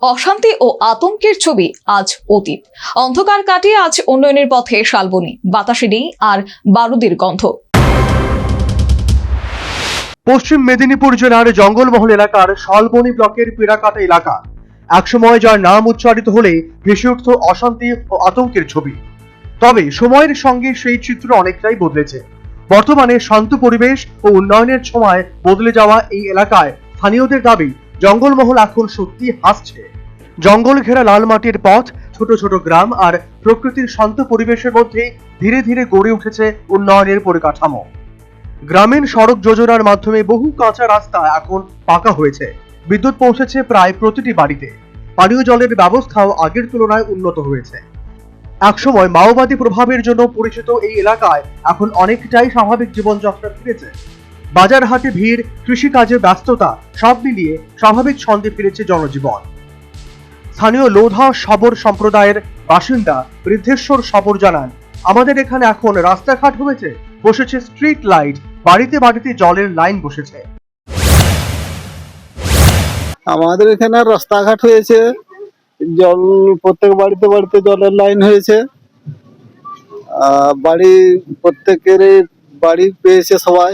অশান্তি ও আতঙ্কের ছবি আজ অতীত। অন্ধকার কাটিয়ে আজ উন্নয়নের পথে শালবনী, বাতাসে নেই আর বারুদের গন্ধ। পশ্চিম মেদিনীপুর জেলার জঙ্গলমহল এলাকার শালবনী ব্লকের পিড়াকাটা এলাকা একসময় যার নাম উচ্চারিত হলে ভেসে উঠত অশান্তি ও আতঙ্কের ছবি। তবে সময়ের সঙ্গে সেই চিত্র অনেকটাই বদলেছে। বর্তমানে শান্ত পরিবেশ ও উন্নয়নের ছোঁয়ায় বদলে যাওয়া এই এলাকায় স্থানীয়দের দাবি জঙ্গলমহল এখন সত্যি হাসছে। জঙ্গল ঘেরা লাল মাটির পথ, ছোট ছোট গ্রাম আর প্রকৃতির শান্ত পরিবেশের মধ্যে ধীরে ধীরে গড়ে উঠেছে উন্নয়নের পরিকাঠামো। গ্রামীণ সড়ক যোজনার মাধ্যমে বহু কাঁচা রাস্তা এখন পাকা হয়েছে, বিদ্যুৎ পৌঁছেছে প্রায় প্রতিটি বাড়িতে, পানীয় জলের ব্যবস্থাও আগের তুলনায় উন্নত হয়েছে। একসময় মাওবাদী প্রভাবের জন্য পরিচিত এই এলাকায় এখন অনেকটাই স্বাভাবিক জীবনযাত্রা ফিরেছে। বাজার হাটে ভিড়, কৃষিকাজে ব্যস্ততা সব মিলিয়ে স্বাভাবিক ছন্দে ফিরেছে জনজীবন। স্থানীয় লোধা সবর সম্প্রদায়ের বাসিন্দা বৃদ্ধেশ্বর সবর জানান, আমাদের এখানে এখন রাস্তাঘাট হয়েছে, বসেছে স্ট্রিট লাইট, বাড়িতে বাড়িতে জলের লাইন বসেছে। আমাদের এখানে রাস্তাঘাট হয়েছে, জল প্রত্যেক বাড়িতে বাড়িতে জলের লাইন হয়েছে, বাড়ি প্রত্যেকের বাড়ি পেয়েছে সবাই।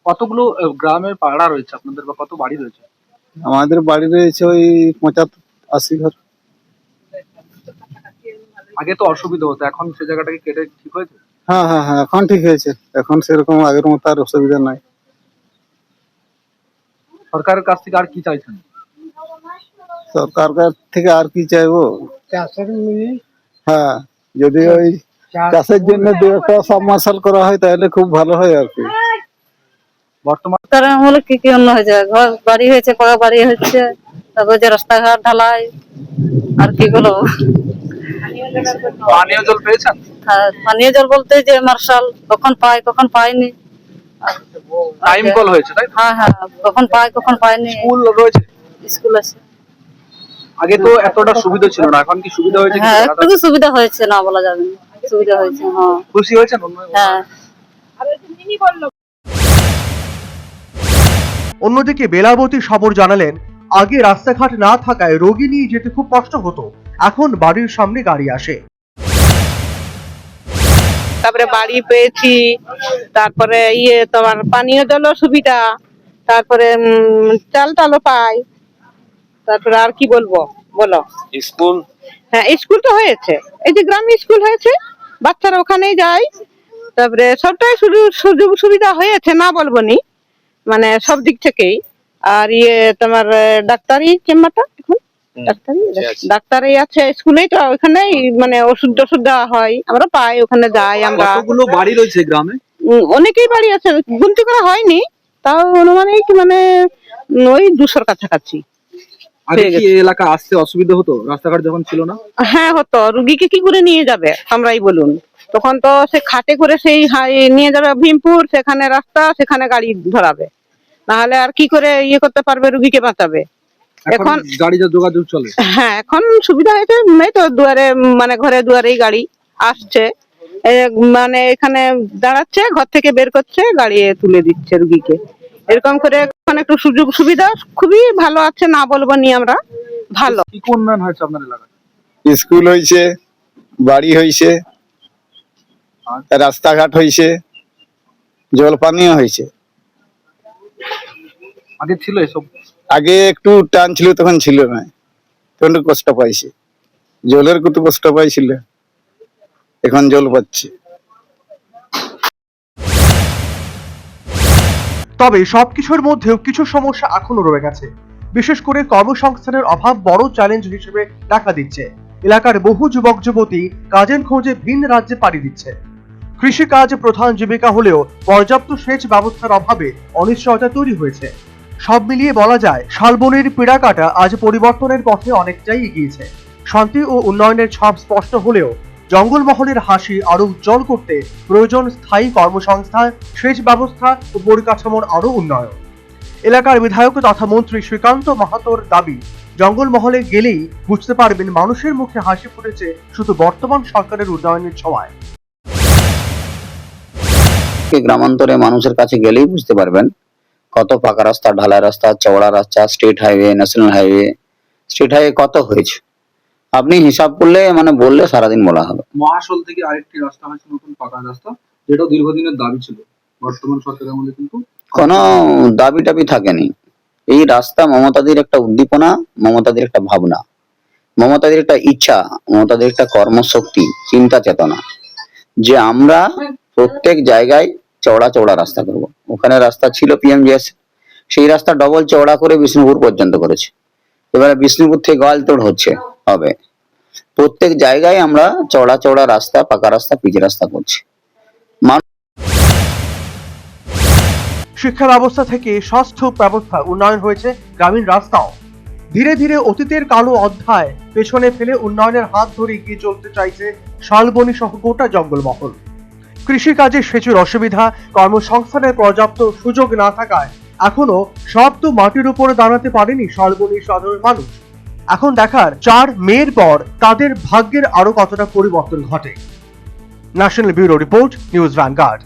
কতগুলো গ্রামের পাড়া রয়েছে আপনাদের, বা কত বাড়ি রয়েছে? আমাদের বাড়ি রয়েছে ওই 75-80 ঘর। আগে তো অসুবিধা হতো, এখন সে জায়গাটাকে কেটে ঠিক হয়েছে? হ্যাঁ হ্যাঁ হ্যাঁ, এখন ঠিক হয়েছে, এখন সেরকম আগের মতো আর অসুবিধা নাই। সরকারের কাছ থেকে আর কি চাইছেন? সরকার কাছ থেকে আর কি চাইবো, হ্যাঁ যদি ওই চাষের জন্য দু একটা সাবমার্শাল করা হয় তাহলে খুব ভালো হয় আর কি। বর্তমান হলে কি কি অন্য হয়েছে, ঘর বাড়ি হয়েছে, পাকা বাড়ি হচ্ছে, তারপর যে রাস্তাঘাট ঢালাই, আর কি বলবো। পানীয় জল পেয়েছেন? হ্যাঁ, পানীয় জল বলতে যে মার্শাল কখন পাই কখন পাইনি। টাইম কল হয়েছে, তাই? হ্যাঁ হ্যাঁ, কখন পাই কখন পাইনি। স্কুল রয়েছে? স্কুল আছে। আগে তো এতটা সুবিধা ছিল না, এখন কি সুবিধা হয়েছে? হ্যাঁ, একটু সুবিধা হয়েছে, না বলা যাবে না, সুবিধা হয়েছে। হ্যাঁ, খুশি হয়েছেন? হ্যাঁ। অন্যদিকে বেলাবতী সবর জানালেন, আগে রাস্তাঘাট না থাকায় রোগী নিয়ে যেতে খুব কষ্ট হতো, এখন বাড়ির সামনে গাড়ি আসে। তারপরে বাড়ি পেয়েছি, তারপরে তোমার পানীয় জলও সুবিধা, তারপরে চাল টালও পাই, তারপরে আর কি বলবো বলো। স্কুল? হ্যাঁ, স্কুল তো হয়েছে, এই যে গ্রামে স্কুল হয়েছে, বাচ্চারা ওখানেই যায়। তারপরে সবটাই সুযোগ সুবিধা হয়েছে, না বলবো নি, মানে সব দিক থেকেই। আর তোমার ডাক্তারি চেম্বারটা এখন ডাক্তারই আছে, স্কুলেই তো, ওখানেই মানে ওষুধ টষুধ দেওয়া হয়, আমরা পাই, ওখানে যাই আমরা। কতগুলো বাড়ি রয়েছে গ্রামে? অনেকেই বাড়ি আছে, গুনতি করা হয়নি, তাও অনুমানিক মানে ওই 200-র কাছাকাছি। আগে কি এই এলাকা আসতে অসুবিধা হতো রাস্তাঘাট যখন ছিল না? হ্যাঁ হতো, রুগীকে কি করে নিয়ে যাবে আমরাই বলুন, তখন তো সে খাটে করে সেই নিয়ে যাবে ভীমপুর, সেখানে রাস্তা, সেখানে গাড়ি ধরাবে, নাহলে আর কি করে করতে পারবে, রুগীকে বাঁচাবে। এখন গাড়ি যোগাযোগ চলে। হ্যাঁ, এখন সুবিধা হয়েছে, এই তো দুয়ারে মানে ঘরে দুয়ারেই গাড়ি আসছে, মানে এখানে দাঁড়াচ্ছে, ঘর থেকে বের করছে, গাড়ি তুলে দিচ্ছে রুগীকে, এরকম করে এখন একটু সুযোগ সুবিধা খুবই ভালো আছে, না বলবো নি আমরা, ভালো। কি উন্নয়ন হয়েছে আপনার এলাকায়? স্কুল হয়েছে, বাড়ি হয়েছে, রাস্তাঘাট হয়েছে, জল পানীয় হয়েছে। আগে ছিল এসব? আগে একটু টান ছিল, তখন ছিল না, তখন একটু কষ্ট পাইছে, জলের কত কষ্ট পাইছিল, এখন জল পাচ্ছে। তবে সবকিছুর মধ্যেও কিছু সমস্যা এখনো রয়ে গেছে। বিশেষ করে কর্মসংস্থানের অভাব বড় চ্যালেঞ্জ হিসেবে দেখা দিচ্ছে। এলাকার বহু যুবক যুবতী কাজের খোঁজে ভিন রাজ্যে পাড়ি দিচ্ছে। কৃষিকাজ প্রধান জীবিকা হলেও পর্যাপ্ত সেচ ব্যবস্থার অভাবে অনিশ্চয়তা তৈরি হয়েছে। সব মিলিয়ে বলা যায়, শালবনীর পিড়াকাটা আজ পরিবর্তনের পথে অনেকটাই এগিয়েছে। শান্তি ও উন্নয়নের ছাপ স্পষ্ট হলেও জঙ্গলমহলের হাসি আরো উজ্জ্বল করতে প্রয়োজন স্থায়ী কর্মসংস্থান, সেচ ব্যবস্থা ও পরিকাঠামোর আরো উন্নয়ন। এলাকার বিধায়ক তথা মন্ত্রী শ্রীকান্ত মাহাতোর দাবি, জঙ্গলমহলে গেলেই বুঝতে পারবেন মানুষের মুখে হাসি ফুটেছে শুধু বর্তমান সরকারের উন্নয়নের ছোঁয়ায়। গ্রামান্তরে মানুষের কাছে গেলেই বুঝতে পারবেন কত পাকা রাস্তা, ঢালাই রাস্তা, চওড়া রাস্তা, state highway, national highway, state highway কত হয়েছে, আপনি হিসাব করলে মানে বললে সারাদিন বলা হবে। মহাশোল থেকে আরেকটি রাস্তা হয়েছে, নতুন পাকা রাস্তা, যেটা দীর্ঘদিনের দাবি ছিল বর্তমান সরকারের আমলে, কিন্তু কোনো দাবি টাবি থাকেনি। এই রাস্তা মমতাদির একটা উদ্দীপনা, মমতাদির একটা ভাবনা, মমতাদির একটা ইচ্ছা, মমতাদির একটা কর্মশক্তি, চিন্তা চেতনা, যে আমরা প্রত্যেক জায়গায় চওড়া চওড়া রাস্তা করব। ওখানে রাস্তা ছিল পিএমজিএস, সেই রাস্তা ডবল চওড়া করে বিষ্ণুপুর পর্যন্ত করেছে। এবারে বিষ্ণুপুর থেকে গোয়ালতোড় হবে। প্রত্যেক জায়গায় আমরা চওড়া চওড়া রাস্তা, পাকা রাস্তা, পিচ রাস্তা করছি। শিক্ষা ব্যবস্থা থেকে স্বাস্থ্য ব্যবস্থা উন্নয়ন হয়েছে, গ্রামীণ রাস্তাও ধীরে ধীরে অতীতের কালো অধ্যায় পেছনে ফেলে উন্নয়নের হাত ধরে এগিয়ে চলতে চাইছে শালবনী সহ গোটা জঙ্গলমহল। কৃষিকাজে সেচের অসুবিধা, কর্মসংস্থানের পর্যাপ্ত সুযোগ না থাকায় এখনো সব তো মাটির উপরে দাঁড়াতে পারেনি শালবনীর সাধারণ মানুষ। এখন দেখার 4 মের পর তাদের ভাগ্যের আরো কতটা পরিবর্তন ঘটে। National bureau report, news vanguard.